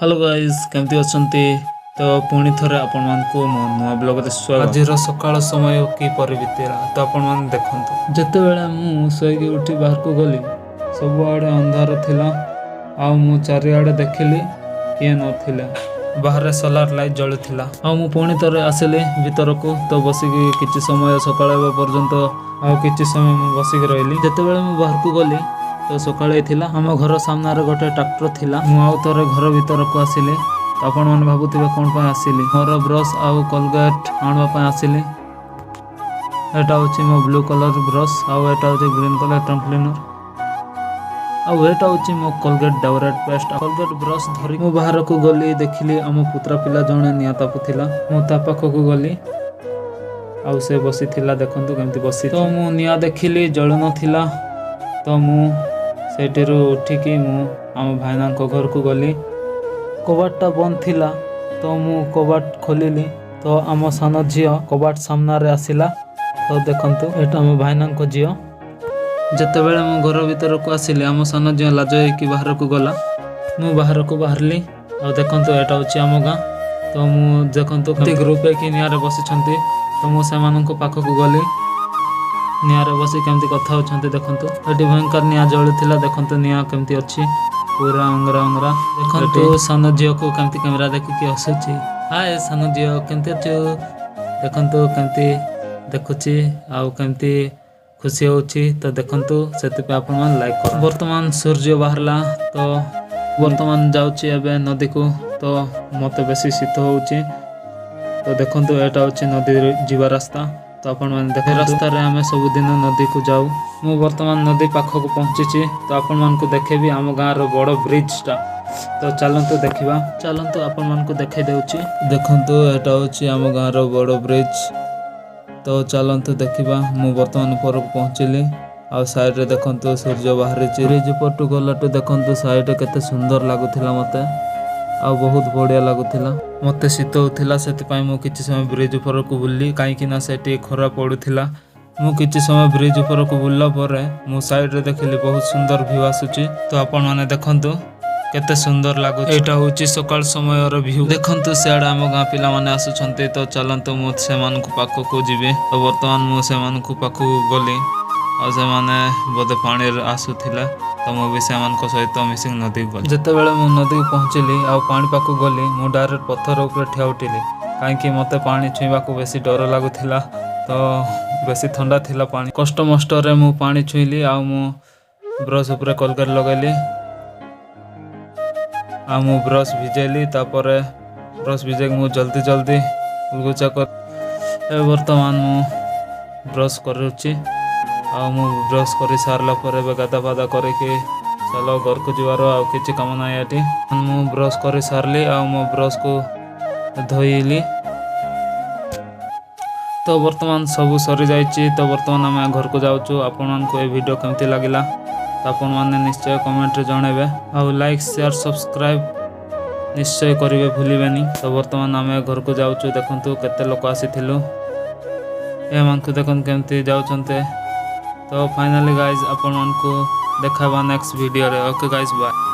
Hello guys केमती अच्छंती तो पुणी थरे आपण मानकु मो नुआ ब्लॉग रे स्वागत। आजिर सकाळ समय की परि बितेला तो आपण मान देखंतु जते बेला मु सोईकी उठी बाहर को गली सब आड़े अंधार थिला आ मु चारि आड़े देखिली किए नथिले बाहर सोलार लाइट जळुथिला आ मु पुणी थरे आसिली भीतर को तो बसिकी किछि समय सकाळ पर्यंत आ किछि समय मु बसिकी रहली जते बेला मु बाहर को गली तो सकाळे थिला हम घर सामने गोटे ट्रैक्टर थिला मु आउ तरे घर भीतर को आसिली तो आपण मन भाबुथिबे कोन पय आसिली मोर ब्रश आउ कोलगेट आनवा पय आसिली एटा होची मो ब्लू कलर ब्रश आउ एटा होची ग्रीन कलर टंग क्लीनर आउ एटा होची मो कोलगेट डावरेट पेस्ट कोलगेट ब्रश धरि मु बाहर को गली देखिली हम पुत्रा पिला जणे निया तापुथिला मु ता पाखो को गली आउ से बसी थिला देखंतु केमती बसी तो मु निया देखिली जळु नथिला तो मु सेठिरू उठिकी मु आम भाईना घर को गली कबाटा बंद थिला तो मु कबाट खोलिली तो आम सान झियो कबाट सामना रे आसिला तो देखंतु एटा आम भाईना झियो जते बेले मु घर भीतर को आसिली आम सान झियो लाज होइकी बाहर को गला मु बाहर को बाहरली आ देखंतु एटा होची आम गां तो मु देखंतु कति ग्रुप की नियारे बसी छंती तो मु से मानन पाख को गली नियारे बसी केमती कथा होछंती देखंतु एटी भयंकर निया जळुथिला देखंतु निया केमती अछि पूरा अंगरा अंगरा देखंतु सान झियो को केमती कैमरा देखि कि हसुची हाय सान झियो केमती अछु देखंतु केमती देखुची आउ केमती खुशी होची तो देखंतु सेति पे आपन मन लाइक कर वर्तमान सूर्य बाहरला तो वर्तमान जाउची एबे नदी को तो मते बेसी शीत होउची तो देखंतु एटा होची नदी जीवा रास्ता तो आपण मान देखे रास्ता रे हमें सब दिन नदी को जाऊ मु वर्तमान नदी पाख को पहुंची तो आपण मान को देखेबी आम गाँ रो बड़ ब्रिज टा तो चलंतु देखिबा चलंतु आपण मान को देखाई देउची देखंतु एटा होची आम गाँ रो बड़ ब्रिज तो चलंतु देखिबा मु वर्तमान ऊपर को पहुंचली आ साइड रे देखंतु सूर्य बाहर ब्रिज पटु गलाटु देखंतु साइड केते सुंदर लागुथिला मते आ बहुत बढ़िया लागुथिला मते शीत होथिला सेति पय मु किछि समय ब्रिज ऊपर को बुल्ली काई कि ना सेठी खरा पडुथिला मु किछि समय ब्रिज ऊपर को बुल्ला परे मु साइड रे देखिली बहुत सुंदर व्यू आसुची तो आपण माने देखंतु केते सुंदर लागु एटा होची सकाळ समय रो व्यू देखंतु सेडा हम गां पिला माने आसुछंती तो चलंतु मु से मान को पाखो को जिवे तो वर्तमान मु से मान को पाखो गली आ से माने बदे पानी आसुथिला तो मु भी से मान को सहित मिसिंग नदी गली जते बेले मु नदी पहुंचली आ पानी पाखो गली मु डायरेक्ट पत्थर ऊपर ठिया उठिली काई कि मते पानी छुईबा को बेसी डर लागुथिला तो बेसी ठंडा थिला पानी कष्ट मष्ट रे मु पानी छुईली आ मु ब्रश ऊपर कोलगेट लगैली आ मु ब्रश भिजेली तापरे ब्रश भिजे मु जल्दी जल्दी उलगुचा कर वर्तमान मु ब्रश करूची आ मु ब्रश करी सारला परे गादा बादा करके चलो घर को जीवार आ किछि काम नाही एटी मु ब्रश करी सारली आ मु ब्रश को धोइली तो वर्तमान सब सरी जाइछि तो वर्तमान हम घर को जाउछु आपन मान को ए वीडियो केमती लागिला तो आपन माने निश्चय कमेंट रे जणेबे आ लाइक शेयर सब्सक्राइब निश्चय करिवे भूलिबेनी तो वर्तमान हम घर को जाउछु देखंतु केते लोक आसीथिलु ए मान को देखन केमती जाउचंते तो फाइनली गाइज अपन मान को देखाबा नेक्स्ट वीडियो रे ओके गाइज बाय।